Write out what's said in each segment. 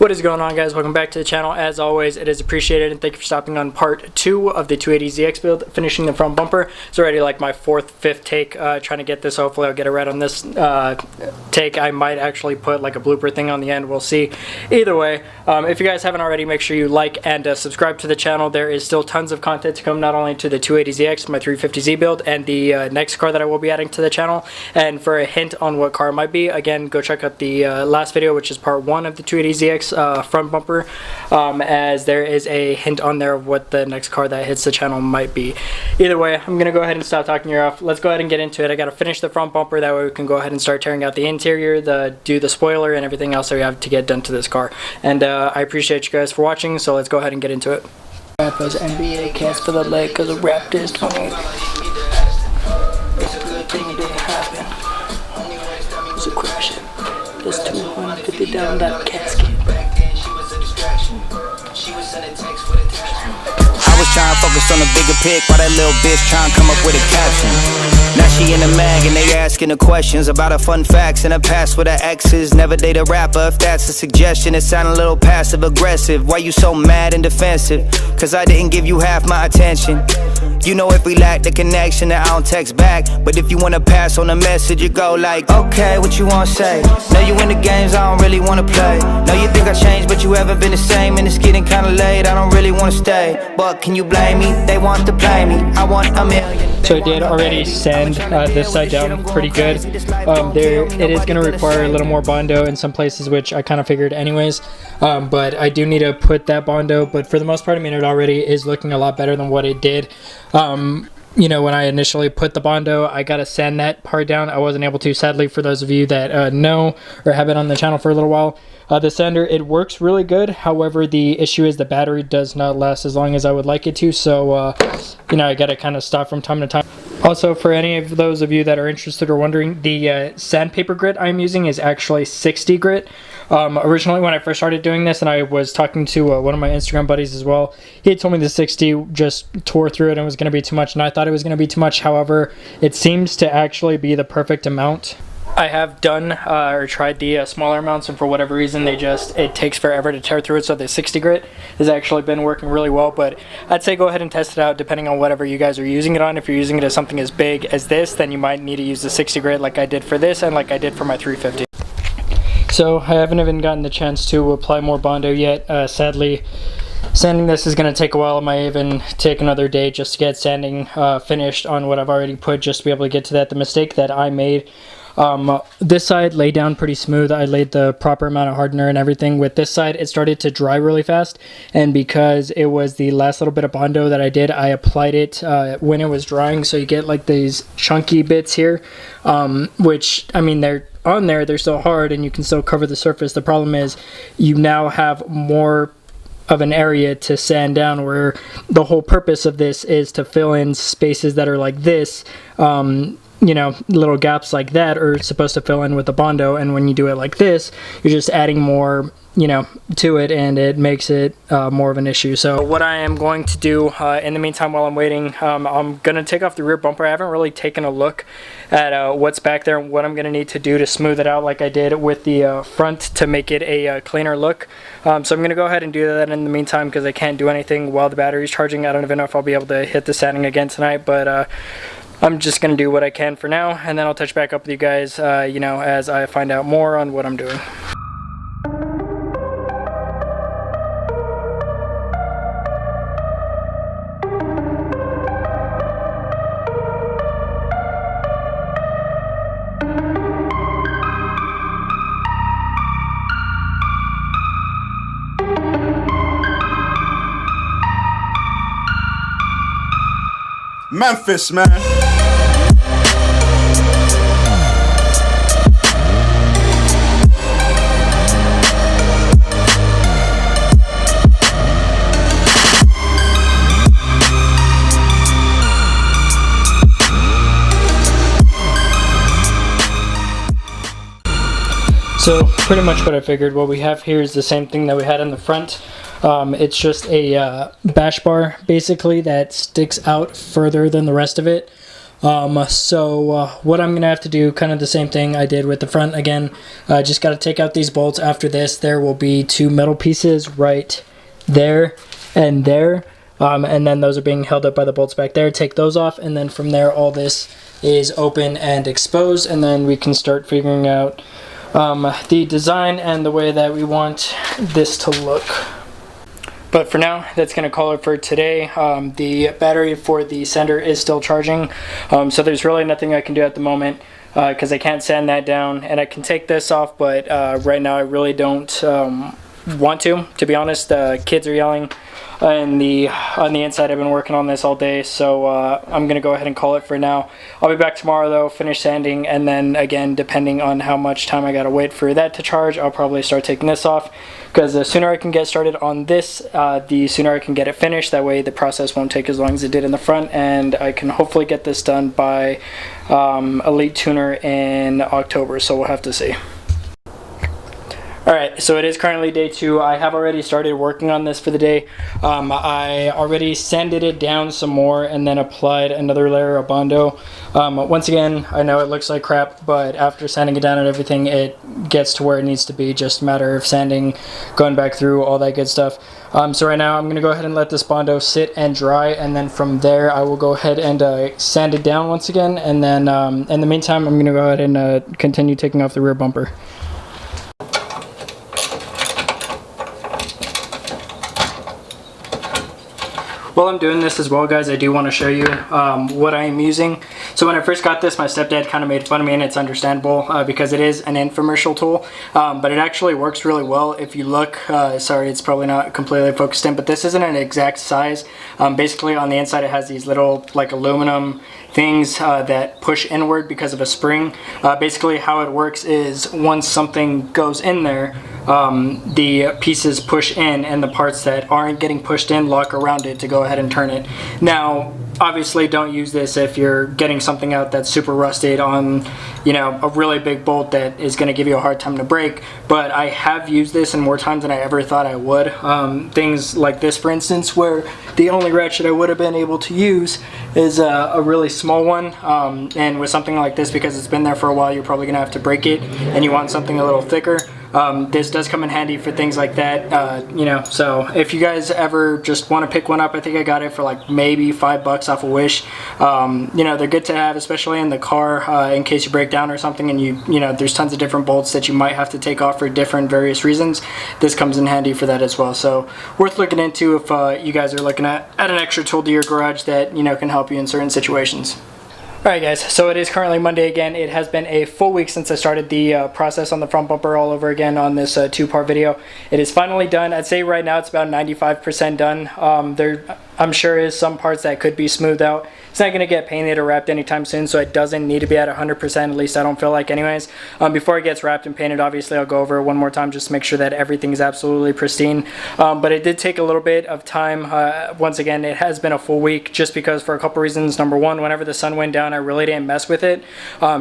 What is going on, guys? Welcome back to the channel. As always, it is appreciated, and thank you for stopping on part 2 of the 280ZX build, finishing the front bumper. It's already like my 4th, 5th take trying to get this. Hopefully I'll get it right on this take. I might actually put like a blooper thing on the end. We'll see. Either way, if you guys haven't already, make sure you like and subscribe to the channel. There is still tons of content to come, not only to the 280ZX, my 350Z build, and the next car that I will be adding to the channel. And for a hint on what car it might be, again, go check out the last video, which is part 1 of the 280ZX front bumper, as there is a hint on there of what the next car that hits the channel might be. Either way, I'm gonna go ahead and stop talking your off. Let's go ahead and get into it. I gotta finish the front bumper, that way we can go ahead and start tearing out the interior, do the spoiler, and everything else that we have to get done to this car. And I appreciate you guys for watching, so let's go ahead and get into it. Rapper's NBA cast for the leg, cause the Raptors 28. It's a good thing it didn't happen. It's a quick shit. There's 250 down that casket. I was trying to focus on the bigger pic while that little bitch trying to come up with a caption. Now she in the mag and they asking her questions about her fun facts and her past with her exes. Never date a rapper, if that's a suggestion. It sound a little passive aggressive. Why you so mad and defensive? Cause I didn't give you half my attention. You know if we lack the connection that I don't text back. But if you wanna pass on the message, you go like, okay, what you wanna say? Know you in the games, I don't really wanna play. Know you think I changed, but you haven't been the same. And it's getting kinda late, I don't really wanna stay. But can you blame me? They want to play me, I want a million. So I did already sand this side down pretty good. It is going to require a little more Bondo in some places, which I kind of figured anyways. But I do need to put that Bondo. But for the most part, I mean, it already is looking a lot better than what it did. You know, when I initially put the Bondo, I got to sand that part down. I wasn't able to, sadly, for those of you that know or have been on the channel for a little while. The sander, it works really good. However, the issue is the battery does not last as long as I would like it to. So, you know, I got to kind of stop from time to time. Also, for any of those of you that are interested or wondering, the sandpaper grit I'm using is actually 60 grit. Originally, when I first started doing this, and I was talking to one of my Instagram buddies as well, he had told me the 60 just tore through it and was going to be too much, and I thought it was going to be too much. However, it seems to actually be the perfect amount. I have done or tried the smaller amounts, and for whatever reason it takes forever to tear through it, so the 60 grit has actually been working really well. But I'd say go ahead and test it out depending on whatever you guys are using it on. If you're using it as something as big as this, then you might need to use the 60 grit like I did for this and like I did for my 350. So I haven't even gotten the chance to apply more Bondo yet. Sadly, sanding this is going to take a while. It might even take another day just to get sanding finished on what I've already put, just to be able to get to that. The mistake that I made, this side laid down pretty smooth. I laid the proper amount of hardener and everything. With this side, it started to dry really fast, and because it was the last little bit of Bondo that I did, I applied it when it was drying, so you get like these chunky bits here, which, I mean, they're on there, they're still hard, and you can still cover the surface. The problem is you now have more of an area to sand down, where the whole purpose of this is to fill in spaces that are like this. You know, little gaps like that are supposed to fill in with the Bondo, and when you do it like this, you're just adding more, you know, to it, and it makes it more of an issue. So what I am going to do in the meantime while I'm waiting, I'm going to take off the rear bumper. I haven't really taken a look at what's back there and what I'm going to need to do to smooth it out like I did with the front to make it a cleaner look. So I'm going to go ahead and do that in the meantime, because I can't do anything while the battery's charging. I don't even know if I'll be able to hit the sanding again tonight, but I'm just going to do what I can for now, and then I'll touch back up with you guys, you know, as I find out more on what I'm doing. Memphis, man. So pretty much what I figured, what we have here is the same thing that we had in the front. It's just a bash bar basically that sticks out further than the rest of it. What I'm gonna have to do, kind of the same thing I did with the front again. Just got to take out these bolts. After this, there will be 2 metal pieces right there and there, and then those are being held up by the bolts back there. Take those off, and then from there, all this is open and exposed, and then we can start figuring out the design and the way that we want this to look. But for now, that's going to call it for today. The battery for the sender is still charging, so there's really nothing I can do at the moment because I can't sand that down, and I can take this off, but right now I really don't want to be honest. Kids are yelling, and on the inside I've been working on this all day, so I'm gonna go ahead and call it for now. I'll be back tomorrow though, finish sanding, and then again, depending on how much time I gotta wait for that to charge, I'll probably start taking this off, because the sooner I can get started on this, the sooner I can get it finished. That way the process won't take as long as it did in the front, and I can hopefully get this done by Elite Tuner in October, so we'll have to see. Alright, so it is currently day 2. I have already started working on this for the day. I already sanded it down some more and then applied another layer of Bondo. Once again, I know it looks like crap, but after sanding it down and everything, it gets to where it needs to be. Just a matter of sanding, going back through, all that good stuff. So right now I'm going to go ahead and let this Bondo sit and dry, and then from there I will go ahead and sand it down once again, and then in the meantime I'm going to go ahead and continue taking off the rear bumper. While I'm doing this as well, guys, I do want to show you what I am using. So when I first got this, my stepdad kind of made fun of me, and it's understandable because it is an infomercial tool, but it actually works really well. If you look, sorry, it's probably not completely focused in, but this isn't an exact size. Basically on the inside it has these little like aluminum things that push inward because of a spring. Basically how it works is once something goes in there, the pieces push in, and the parts that aren't getting pushed in lock around it to go ahead and turn it. Now obviously don't use this if you're getting something out that's super rusted on, you know, a really big bolt that is going to give you a hard time to break, but I have used this in more times than I ever thought I would. Things like this, for instance, where the only ratchet I would have been able to use is a really small one, and with something like this, because it's been there for a while, you're probably going to have to break it, and you want something a little thicker. This does come in handy for things like that, you know, so if you guys ever just want to pick one up, I think I got it for like maybe $5 off of Wish. You know, they're good to have, especially in the car, in case you break down or something, and you know, there's tons of different bolts that you might have to take off for different various reasons. This comes in handy for that as well, so worth looking into if you guys are looking at an extra tool to your garage that, you know, can help you in certain situations. Alright guys, so it is currently Monday again. It has been a full week since I started the process on the front bumper all over again on this 2-part video. It is finally done. I'd say right now it's about 95% done. There, I'm sure is some parts that could be smoothed out. It's not going to get painted or wrapped anytime soon, so it doesn't need to be at 100%, at least I don't feel like anyways. Before it gets wrapped and painted, obviously I'll go over it one more time just to make sure that everything is absolutely pristine. But it did take a little bit of time. Once again, it has been a full week just because for a couple reasons. Number one, whenever the sun went down, I really didn't mess with it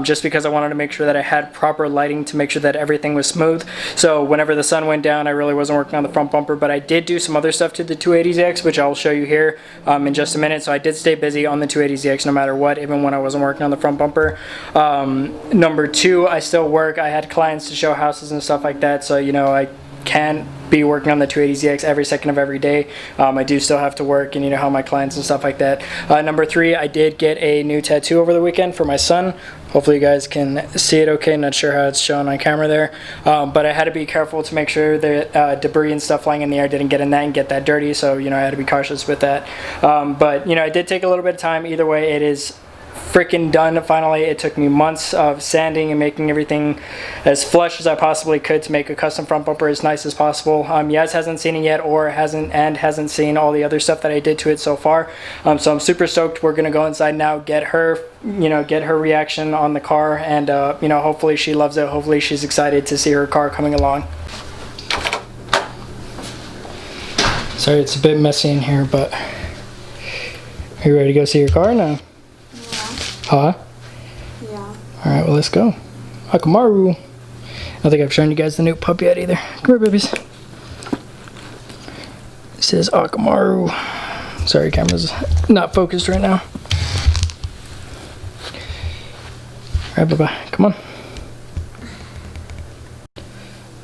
just because I wanted to make sure that I had proper lighting to make sure that everything was smooth. So whenever the sun went down, I really wasn't working on the front bumper, but I did do some other stuff to the 280ZX, which I'll show you here in just a minute. So I did stay busy on the 280ZX no matter what, even when I wasn't working on the front bumper. Number two, I still work. I had clients to show houses and stuff like that, so you know, I can't be working on the 280ZX every second of every day. I do still have to work and, you know, help my clients and stuff like that. Number three, I did get a new tattoo over the weekend for my son. Hopefully you guys can see it okay. Not sure how it's shown on camera there, but I had to be careful to make sure that debris and stuff flying in the air didn't get in that and get that dirty, so you know, I had to be cautious with that. But you know, it did take a little bit of time. Either way, it is freaking done finally. It took me months of sanding and making everything as flush as I possibly could to make a custom front bumper as nice as possible. Yaz hasn't seen it yet, or hasn't seen all the other stuff that I did to it so far. So I'm super stoked. We're gonna go inside now, get her, you know, get her reaction on the car, and you know, hopefully she loves it. Hopefully she's excited to see her car coming along. Sorry, it's a bit messy in here, but are you ready to go see your car now? Huh? Yeah. Alright, well, let's go. Akamaru. I don't think I've shown you guys the new pup yet either. Come here, babies. This is Akamaru. Sorry, camera's not focused right now. Alright, bye-bye. Come on.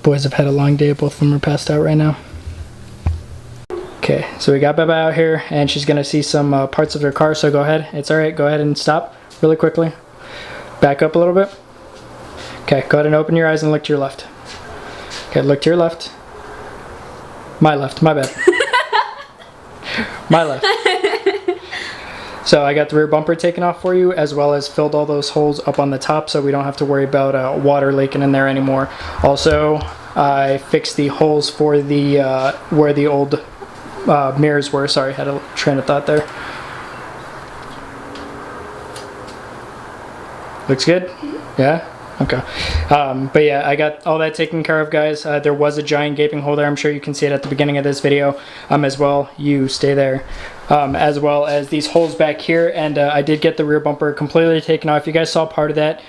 Boys have had a long day. Both of them are passed out right now. Okay, so we got Beba out here, and she's going to see some parts of her car, so go ahead. It's alright. Go ahead and stop really quickly. Back up a little bit. Okay, go ahead and open your eyes and look to your left. Okay, look to your left. My left, my bad. My left. So I got the rear bumper taken off for you, as well as filled all those holes up on the top so we don't have to worry about water leaking in there anymore. Also, I fixed the holes for the where the old mirrors were. Sorry, had a train of thought there. Looks good? Yeah? Okay. But yeah, I got all that taken care of, guys. There was a giant gaping hole there. I'm sure you can see it at the beginning of this video as well. You stay there. As well as these holes back here, and I did get the rear bumper completely taken off. You guys saw part of that.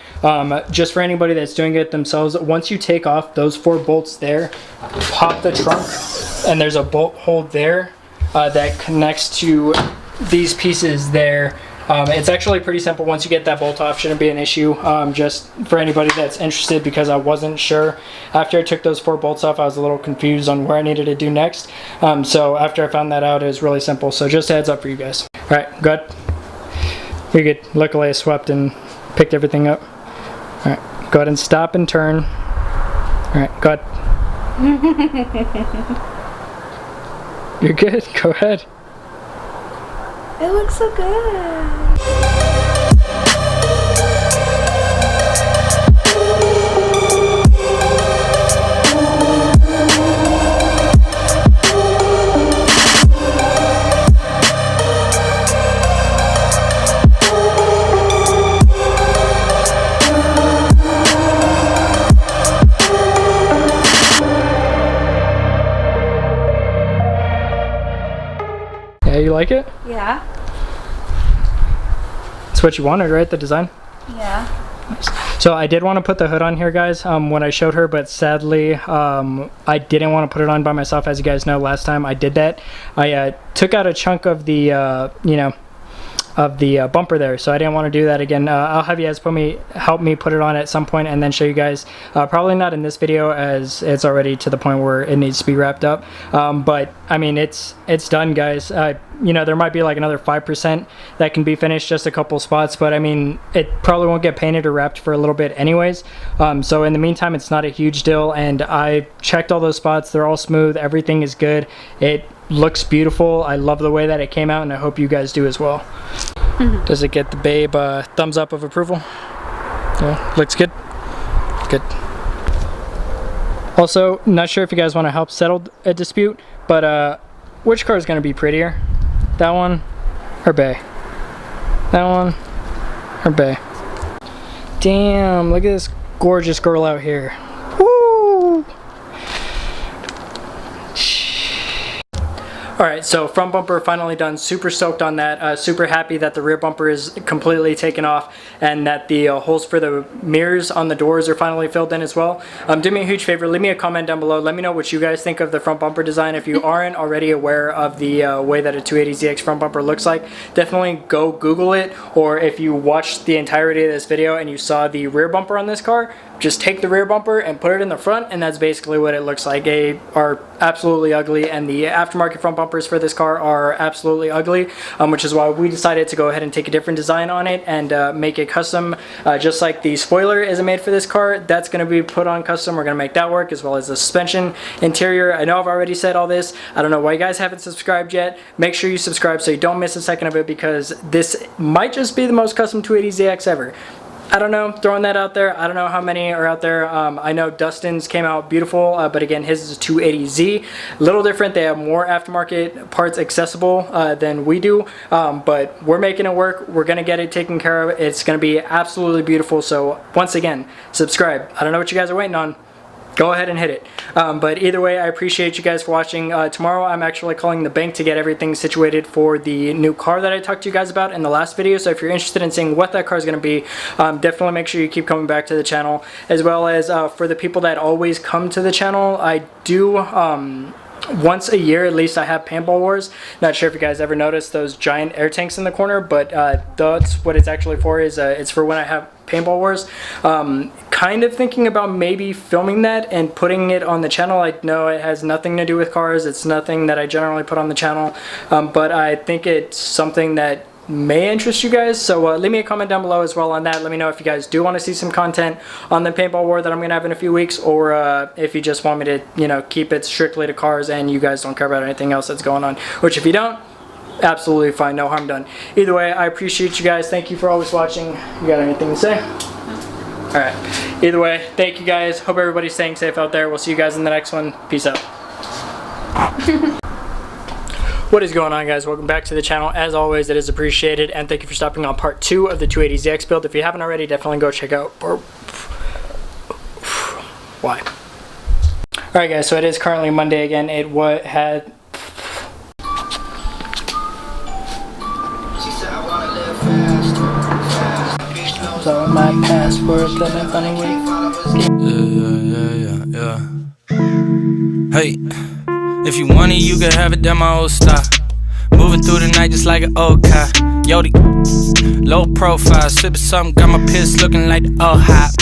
Just for anybody that's doing it themselves, once you take off those 4 bolts there, pop the trunk, and there's a bolt hole there that connects to these pieces there. It's actually pretty simple. Once you get that bolt off, shouldn't be an issue. Just for anybody that's interested, because I wasn't sure. After I took those 4 bolts off, I was a little confused on where I needed to do next. So after I found that out, it was really simple. So just a heads up for you guys. Alright, good. You're good. Luckily I swept and picked everything up. Alright, go ahead and stop and turn. Alright, go ahead. You're good. Go ahead. It looks so good. Yeah, you like it? Yeah. That's what you wanted, right? The design? Yeah. So I did want to put the hood on here, guys, when I showed her, but sadly I didn't want to put it on by myself. As you guys know, last time I did that, I took out a chunk of the you know, of the bumper there, so I didn't want to do that again. I'll have you guys help me put it on at some point and then show you guys. Probably not in this video, as it's already to the point where it needs to be wrapped up, but I mean it's done, guys. You know, there might be like another 5% that can be finished, just a couple spots, but I mean it probably won't get painted or wrapped for a little bit anyways. So in the meantime, it's not a huge deal, and I checked all those spots. They're all smooth, everything is good. It looks beautiful. I love the way that it came out, and I hope you guys do as well. Does it get the babe thumbs up of approval? Yeah, looks good. Good. Also, not sure if you guys want to help settle a dispute, but which car is going to be prettier? That one or Bay? That one or Bay? Damn, look at this gorgeous girl out here. Woo! Alright, so front bumper finally done. Super stoked on that. Super happy that the rear bumper is completely taken off, and that the holes for the mirrors on the doors are finally filled in as well. Do me a huge favor, leave me a comment down below. Let me know what you guys think of the front bumper design. If you aren't already aware of the way that a 280ZX front bumper looks like, definitely go Google it. Or if you watched the entirety of this video and you saw the rear bumper on this car, just take the rear bumper and put it in the front, and that's basically what it looks like. They are absolutely ugly, and the aftermarket front bumpers for this car are absolutely ugly, which is why we decided to go ahead and take a different design on it and make it custom. Just like the spoiler isn't made for this car, that's going to be put on custom. We're going to make that work, as well as the suspension, interior. I know I've already said all this. I don't know why you guys haven't subscribed yet. Make sure you subscribe so you don't miss a second of it, because this might just be the most custom 280ZX ever. I don't know, throwing that out there. I don't know how many are out there. I know Dustin's came out beautiful, but again, his is a 280Z. A little different. They have more aftermarket parts accessible than we do, but we're making it work. We're going to get it taken care of. It's going to be absolutely beautiful. So once again, subscribe. I don't know what you guys are waiting on. Go ahead and hit it. But either way, I appreciate you guys for watching. Tomorrow I'm actually calling the bank to get everything situated for the new car that I talked to you guys about in the last video. So if you're interested in seeing what that car is going to be, definitely make sure you keep coming back to the channel. As well as for the people that always come to the channel, I do once a year at least, I have paintball wars. Not sure if you guys ever noticed those giant air tanks in the corner, but that's what it's actually for. Is it's for when I have Paintball Wars. Kind of thinking about maybe filming that and putting it on the channel. I know it has nothing to do with cars. It's nothing that I generally put on the channel, but I think it's something that may interest you guys. So leave me a comment down below as well on that. Let me know if you guys do want to see some content on the paintball war that I'm gonna have in a few weeks, or if you just want me to, you know, keep it strictly to cars and you guys don't care about anything else that's going on, which if you don't, absolutely fine, no harm done. Either way, I appreciate you guys. Thank you for always watching. You got anything to say? All right, either way, thank you guys. Hope everybody's staying safe out there. We'll see you guys in the next one. Peace out. What is going on, guys? Welcome back to the channel. As always, it is appreciated, and thank you for stopping on part 2 of the 280ZX build. If you haven't already, definitely go check out why. Alright guys, so it is currently Monday again. It had so my password limit funny Yeah. Hey, if you want it, you can have it, damn my old style. Moving through the night just like an old car. Yodi, low profile, sipping something, got my piss looking like the old hop.